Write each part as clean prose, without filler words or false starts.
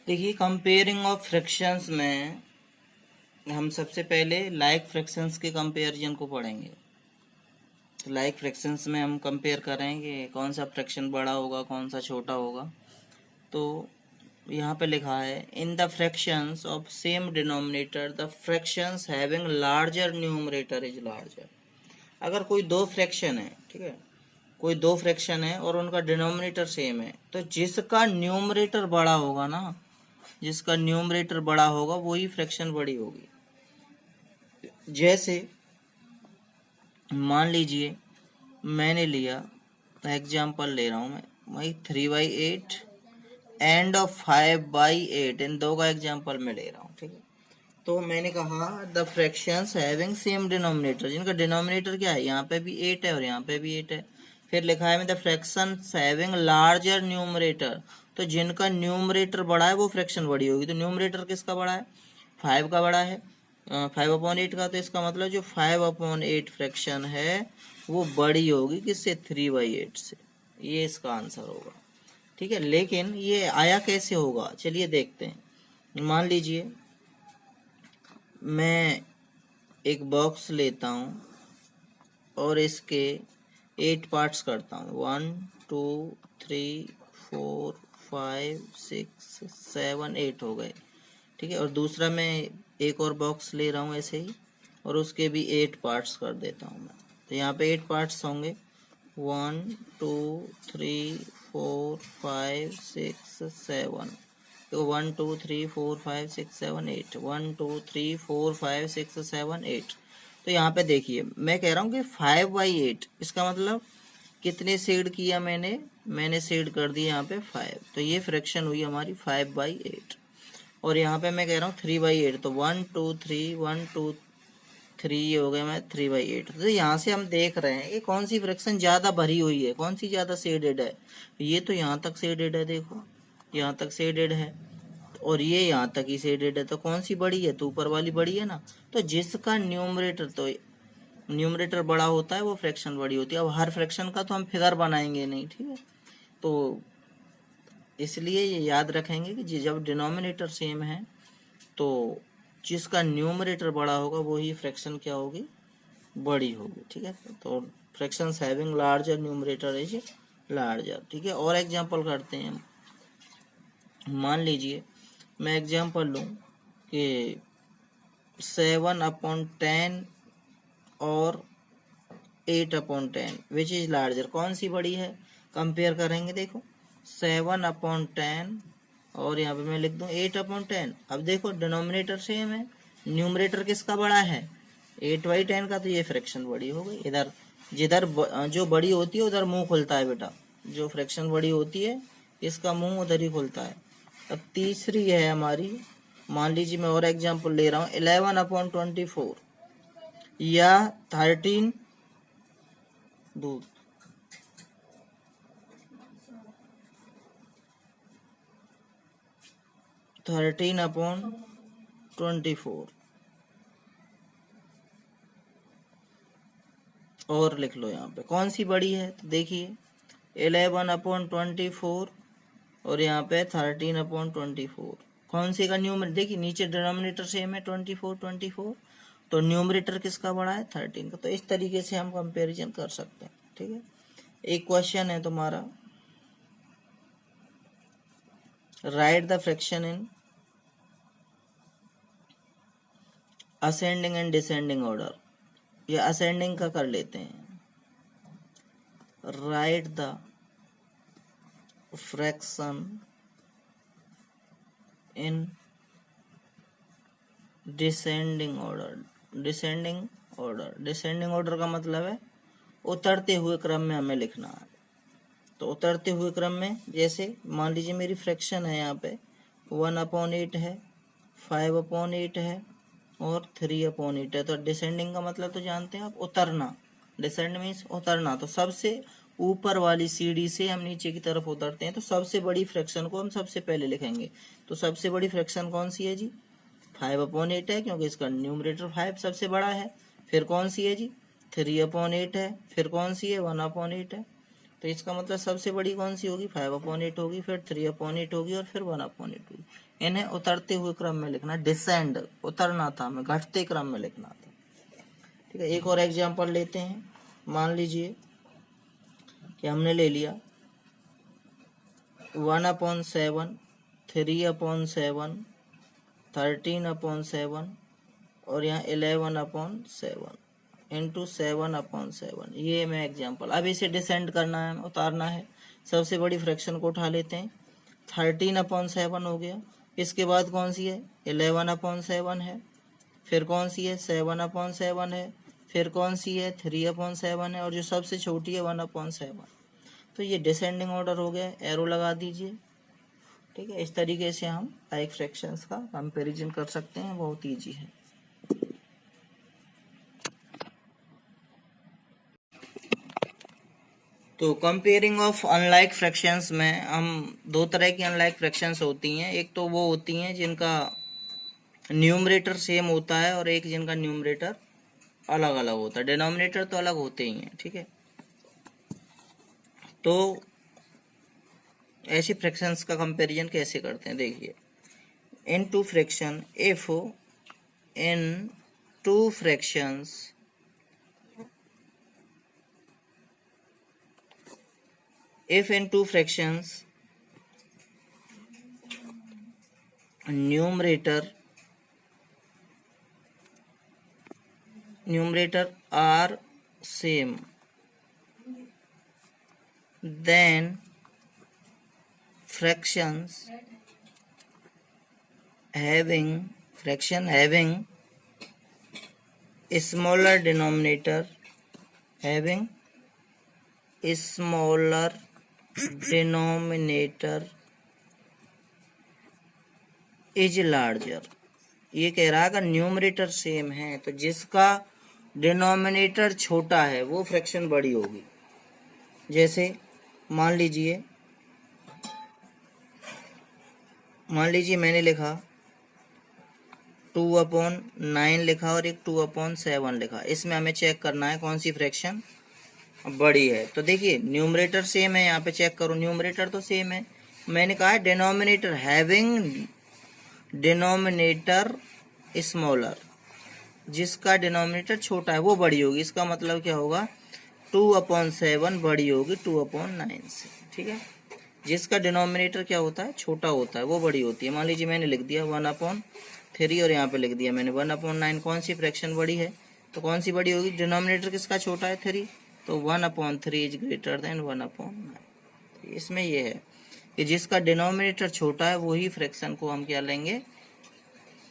देखिए, comparing of fractions में हम सबसे पहले लाइक फ्रैक्शंस के कंपेरिजन को पढ़ेंगे। तो लाइक फ्रैक्शंस में हम कंपेयर करेंगे कौन सा फ्रैक्शन बड़ा होगा, कौन सा छोटा होगा। तो यहाँ पे लिखा है, in the fractions of same denominator the fractions having larger numerator is larger. अगर कोई दो फ्रैक्शन है, ठीक है, कोई दो फ्रैक्शन है और उनका डिनोमिनेटर सेम है, तो जिसका न्यूमरेटर बड़ा होगा ना, जिसका न्यूमरेटर बड़ा होगा वही फ्रैक्शन बड़ी होगी। जैसे मान लीजिए मैंने लिया, एग्जाम्पल ले रहा हूँ मैं 3/8 एंड ऑफ 5/8, इन दो का एग्जाम्पल मैं ले रहा हूँ, ठीक है। तो मैंने कहा the fractions having same denominator, जिनका डिनोमिनेटर क्या है, यहाँ पे भी 8 है और यहाँ पे भी 8 है। फिर लिखा है the fractions having larger numerator, तो जिनका न्यूमरेटर बड़ा है वो फ्रैक्शन बड़ी होगी। तो न्यूमरेटर किसका बड़ा है, 5 का बड़ा है, 5/8 का। तो इसका मतलब जो 5/8 फ्रैक्शन है वो बड़ी होगी किससे, 3/8 से। ये इसका आंसर होगा, ठीक है। लेकिन ये आया कैसे होगा, चलिए देखते हैं। मान लीजिए मैं एक बॉक्स लेता हूँ और इसके 8 पार्ट्स करता हूँ, 1 2 3 4 5 6 7 8 हो गए, ठीक है। और दूसरा मैं एक और बॉक्स ले रहा हूँ ऐसे ही और उसके भी 8 पार्ट्स कर देता हूँ मैं। तो यहाँ पे 8 पार्ट्स होंगे, 1 2 3 4 5 6 7। तो 1 2 3 4 5 6 7 8, 1 2 3 4 5 6 7 8। तो यहाँ पे देखिए मैं कह रहा हूँ कि 5/8, इसका मतलब कितने शेड किया मैंने शेड कर दिया यहाँ पे 5। तो ये फ्रैक्शन हुई हमारी 5/8। और यहाँ पे मैं कह रहा हूँ 3/8, तो 1 2 3 1 2 3 ये हो गया मैं 3/8। तो यहाँ से हम देख रहे हैं कि कौन सी फ्रैक्शन ज़्यादा भरी हुई है, कौन सी ज़्यादा शेडेड है। ये तो यहाँ तक शेडेड है, देखो यहाँ तक शेडेड है और ये यहाँ तक ही शेडेड है। तो कौन सी बड़ी है, तो ऊपर वाली बड़ी है ना। तो जिसका न्यूमरेटर बड़ा होता है वो फ्रैक्शन बड़ी होती है। अब हर फ्रैक्शन का तो हम फिगर बनाएंगे नहीं, ठीक है। तो इसलिए ये याद रखेंगे कि जब डिनोमिनेटर सेम है तो जिसका न्यूमरेटर बड़ा होगा वही फ्रैक्शन क्या होगी, बड़ी होगी, ठीक है। तो fractions having larger numerator is larger, ठीक है। और एग्जांपल करते हैं। मान लीजिए मैं एग्जांपल लूँ कि 7/10 और 8/10 विच इज लार्जर, कौन सी बड़ी है, कंपेयर करेंगे। देखो 7/10 और यहाँ पे मैं लिख दूँ 8/10। अब देखो डिनोमिनेटर सेम है, न्यूमरेटर किसका बड़ा है, 8/10 का। तो ये फ्रैक्शन बड़ी हो गई। इधर जिधर जो बड़ी होती है उधर मुंह खुलता है बेटा, जो फ्रैक्शन बड़ी होती है इसका मुंह उधर ही खुलता है। अब तीसरी है हमारी, मान लीजिए मैं और एग्जांपल ले रहा हूँ 11/24 या 13 दूध 13/24 और लिख लो यहाँ पे कौन सी बड़ी है। तो देखिए 11/24 और यहाँ पे 13/24, कौन सी का न्यूमरेटर, देखिए नीचे डिनोमिनेटर सेम है 24, तो न्यूमरेटर किसका बड़ा है, 13 का। तो इस तरीके से हम कंपैरिजन कर सकते हैं, ठीक है। एक क्वेश्चन है तुम्हारा, right the fraction in ascending and descending order, या असेंडिंग का कर लेते हैं। Right the fraction in descending order. Descending order का मतलब है उतरते हुए क्रम में हमें लिखना है। तो उतरते हुए क्रम में जैसे मान लीजिए मेरी फ्रैक्शन है यहाँ पे 1/8 है, 5/8 है और 3/8 है। तो डिसेंडिंग का मतलब तो जानते हैं आप, उतरना। डिसेंड मीन्स उतरना। तो सबसे ऊपर वाली सीढ़ी से हम नीचे की तरफ उतरते हैं। तो सबसे बड़ी फ्रैक्शन को हम सबसे पहले लिखेंगे। तो सबसे बड़ी फ्रैक्शन कौन सी है जी, 5/8 है, क्योंकि इसका न्यूमरेटर 5 सबसे बड़ा है। फिर कौन सी है जी, 3/8 है। फिर कौन सी है, 1/8 है। तो इसका मतलब सबसे बड़ी कौन सी होगी, 5/8 होगी, फिर 3/8 होगी और फिर 1/8 होगी। इन्हें उतरते हुए क्रम में लिखना, डिसेंड उतरना था, हमें घटते क्रम में लिखना था। ठीक है, एक और एग्जांपल लेते हैं। मान लीजिए कि हमने ले लिया 1/7, 3/7, 13/7 और यहाँ 11/7 इंटू 7/7। ये मैं एग्जांपल। अब इसे डिसेंड करना है, उतारना है। सबसे बड़ी फ्रैक्शन को उठा लेते हैं, 13/7 हो गया। इसके बाद कौन सी है, 11/7 है। फिर कौन सी है, 7/7 है। फिर कौन सी है, 3/7 है। और जो सबसे छोटी है 1/7। तो ये डिसेंडिंग ऑर्डर हो गया, एरो लगा दीजिए। ठीक है, इस तरीके से हम लाइक फ्रैक्शंस का कंपैरिजन कर सकते हैं, बहुत ईजी है। तो कंपेयरिंग ऑफ अनलाइक फ्रैक्शंस में हम दो तरह की अनलाइक फ्रैक्शंस होती हैं। एक तो वो होती हैं जिनका न्यूमरेटर सेम होता है और एक जिनका न्यूमरेटर अलग अलग होता है। डिनोमिनेटर तो अलग होते ही हैं। ठीक है, तो ऐसी फ्रैक्शंस का कंपैरिजन कैसे करते हैं, देखिए। In two fraction, if in two fractions if in two fractions numerator are same, then fraction having smaller denominator is larger. ये कह रहा है अगर न्यूमरेटर सेम है तो जिसका डिनोमिनेटर छोटा है वो फ्रैक्शन बड़ी होगी। जैसे मान लीजिए मैंने लिखा 2/9 लिखा और एक 2/7 लिखा। इसमें हमें चेक करना है कौन सी फ्रैक्शन बड़ी है। तो देखिए न्यूमरेटर सेम है, यहाँ पे चेक करो, न्यूमरेटर तो सेम है। मैंने कहा है डिनोमिनेटर हैविंग डिनोमिनेटर स्मॉलर, जिसका डिनोमिनेटर छोटा है वो बड़ी होगी। इसका मतलब क्या होगा, 2/7 बड़ी होगी 2/9 से। ठीक है, जिसका डिनोमिनेटर क्या होता है, छोटा होता है, वो बड़ी होती है। मान लीजिए मैंने लिख दिया 1/3 और यहाँ पे लिख दिया मैंने 1/9। कौन सी फ्रैक्शन बड़ी है, तो कौन सी बड़ी होगी, डिनोमिनेटर किसका छोटा है, 3, तो 1/3 इज ग्रेटर देन 1/9। इसमें ये है कि जिसका डिनोमिनेटर छोटा है वही फ्रैक्शन को हम क्या लेंगे,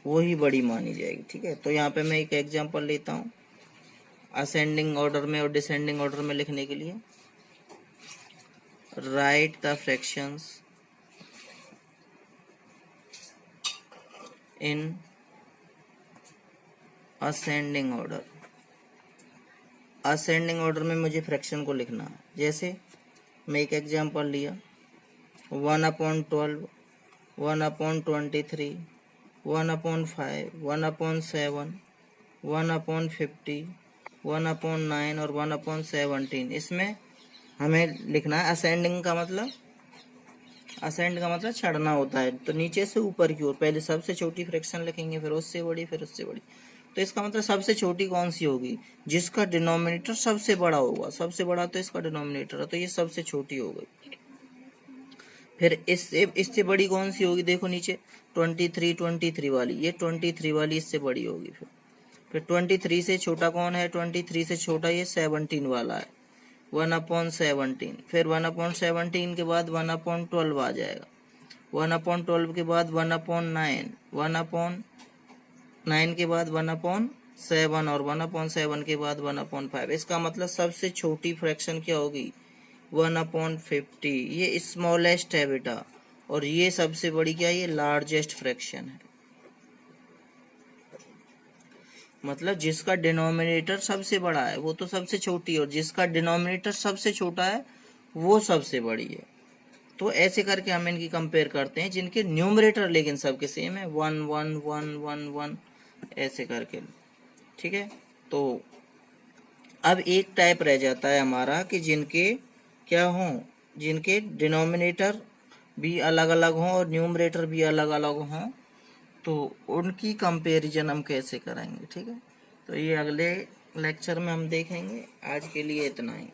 वही बड़ी मानी जाएगी। ठीक है, तो यहाँ पे मैं एक एग्जांपल लेता हूँ असेंडिंग ऑर्डर में और डिसेंडिंग ऑर्डर में लिखने के लिए। Right the fractions in ascending order. Ascending order में मुझे फ्रैक्शन को लिखना है। जैसे मैं एक एग्जांपल लिया 1/12, 1/23, 1/5, 1/7, 1/50, 1/9 और 1/17। इसमें हमें लिखना है असेंडिंग का मतलब, असेंड का मतलब चढ़ना होता है, तो नीचे से ऊपर की ओर पहले सबसे छोटी फ्रैक्शन लिखेंगे, फिर उससे बड़ी, फिर उससे बड़ी। तो इसका मतलब सबसे छोटी कौन सी होगी, जिसका डिनोमिनेटर सबसे बड़ा होगा। सबसे बड़ा तो इसका डिनोमिनेटर है, तो ये सबसे छोटी हो गई। फिर इससे बड़ी कौन सी होगी, देखो नीचे 23 वाली, ये 23 वाली इससे बड़ी होगी। फिर 23 से छोटा कौन है, 23 से छोटा ये 17 वाला है, 1/17। फिर 1/17 के बाद 1/12 आ जाएगा, 1/12 के बाद 1/9, 1/9 के बाद 1/7 और 1/7 के बाद 1/5। इसका मतलब सबसे छोटी फ्रैक्शन क्या होगी, 1/50। ये स्मॉलेस्ट है बेटा, और ये सबसे बड़ी क्या है, ये लार्जेस्ट फ्रैक्शन है। मतलब जिसका डिनोमिनेटर सबसे बड़ा है वो तो सबसे छोटी है, और जिसका डिनोमिनेटर सबसे छोटा है वो सबसे बड़ी है। तो ऐसे करके हम इनकी कंपेयर करते हैं जिनके न्यूमरेटर लेकिन सबके सेम है, 1 1 1 1 1 ऐसे करके। ठीक है, तो अब एक टाइप रह जाता है हमारा कि जिनके क्या हो, जिनके डिनोमिनेटर भी अलग अलग हों और न्यूमरेटर भी अलग अलग हों, तो उनकी कंपैरिजन हम कैसे करेंगे। ठीक है, तो ये अगले लेक्चर में हम देखेंगे। आज के लिए इतना ही।